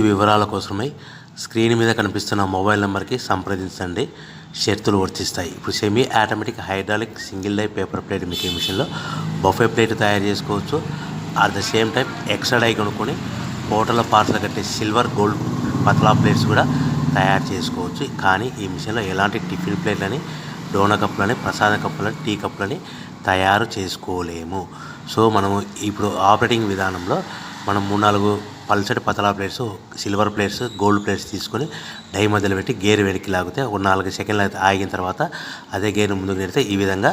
వివరాల కోసమై స్క్రీన్ మీద కనిపిస్తున్న మొబైల్ నెంబర్కి సంప్రదించండి. షరతులు వర్తిస్తాయి. ఇప్పుడు semi automatic hydraulic single die paper plate making మిషన్లో బఫే ప్లేట్ తయారు చేసుకోవచ్చు. At the same time extra die కొనుక్కొని హోటల్లో పార్సల్ కట్టే సిల్వర్ గోల్డ్ పతలా ప్లేట్స్ కూడా తయారు చేసుకోవచ్చు. కానీ ఈ మిషన్లో ఎలాంటి టిఫిన్ ప్లేట్లని, డోనా కప్పులని, ప్రసాద కప్పులని, టీ కప్పులని తయారు చేసుకోలేము. సో మనము ఇప్పుడు ఆపరేటింగ్ విధానంలో మనం 3-4 పల్చటి పతలా plates, silver plates, gold plates తీసుకొని డై మధ్యలో పెట్టి గేర్ వెనక్కి లాగితే ఒక 4 సెకండ్లు అయితే ఆగిన తర్వాత అదే గేర్ ముందుకు నెడితే ఈ విధంగా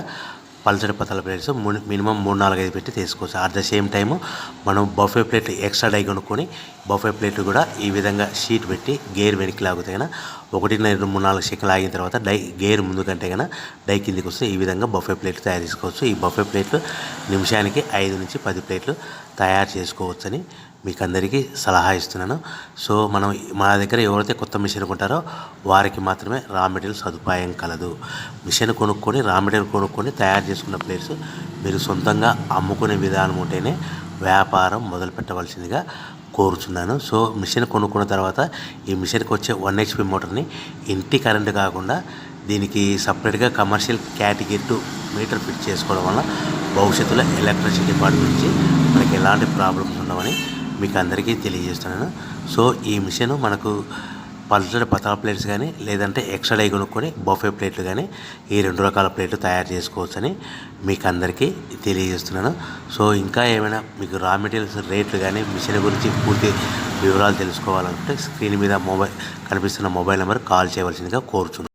పల్చటి పతలా ప్లేట్స్ మినిమం 3-4-5 పెట్టి తీసుకోవచ్చు. అట్ ద సేమ్ టైము మనం బఫే ప్లేట్ ఎక్స్ట్రా డై కొనుక్కొని బఫే ప్లేట్ కూడా ఈ విధంగా షీట్ పెట్టి గేర్ వెనక్కి లాగితే కన్నా 1-2-3-4 సెకండ్లు ఆగిన తర్వాత గేర్ ముందు కంటే కన్నా డై కిందికి వస్తే ఈ విధంగా బఫే ప్లేట్లు తయారు చేసుకోవచ్చు. ఈ బఫే ప్లేట్లు నిమిషానికి 5-10 ప్లేట్లు తయారు చేసుకోవచ్చని మీకు అందరికీ సలహా ఇస్తున్నాను. సో మన దగ్గర ఎవరైతే కొత్త మిషన్ కొంటారో వారికి మాత్రమే రా మెటీరియల్ సదుపాయం కలదు. మిషన్ కొనుక్కొని రా మెటీరియల్ కొనుక్కొని తయారు చేసుకున్న ప్లేట్స్ మీరు సొంతంగా అమ్ముకునే విధానం ఉంటేనే వ్యాపారం మొదలు పెట్టవలసిందిగా కోరుచున్నాను. సో మిషన్ కొనుక్కున్న తర్వాత ఈ మిషన్కి వచ్చే 1 HP మోటార్ని ఇంటి కరెంటు కాకుండా దీనికి సపరేట్గా కమర్షియల్ కేటగిరీ 2 మీటర్ ఫిట్ చేసుకోవడం వల్ల భవిష్యత్తులో ఎలక్ట్రిసిటీ డిపార్ట్మెంట్ నుంచి మనకి ఎలాంటి ప్రాబ్లమ్స్ ఉండవని మీకు అందరికీ తెలియజేస్తున్నాను. సో ఈ మిషన్ మనకు పల్చటి పతలా ప్లేట్స్ కానీ లేదంటే ఎక్స్ట్రా డై కొనుక్కొని బఫే ప్లేట్లు కానీ ఈ 2 రకాల ప్లేట్లు తయారు చేసుకోవచ్చని మీకు అందరికీ తెలియజేస్తున్నాను. సో ఇంకా ఏమైనా మీకు రా మెటీరియల్స్ రేట్లు కానీ మిషన్ గురించి పూర్తి వివరాలు తెలుసుకోవాలనుకుంటే స్క్రీన్ మీద కనిపిస్తున్న మొబైల్ నెంబర్ కాల్ చేయవలసిందిగా కోరుచున్నాను.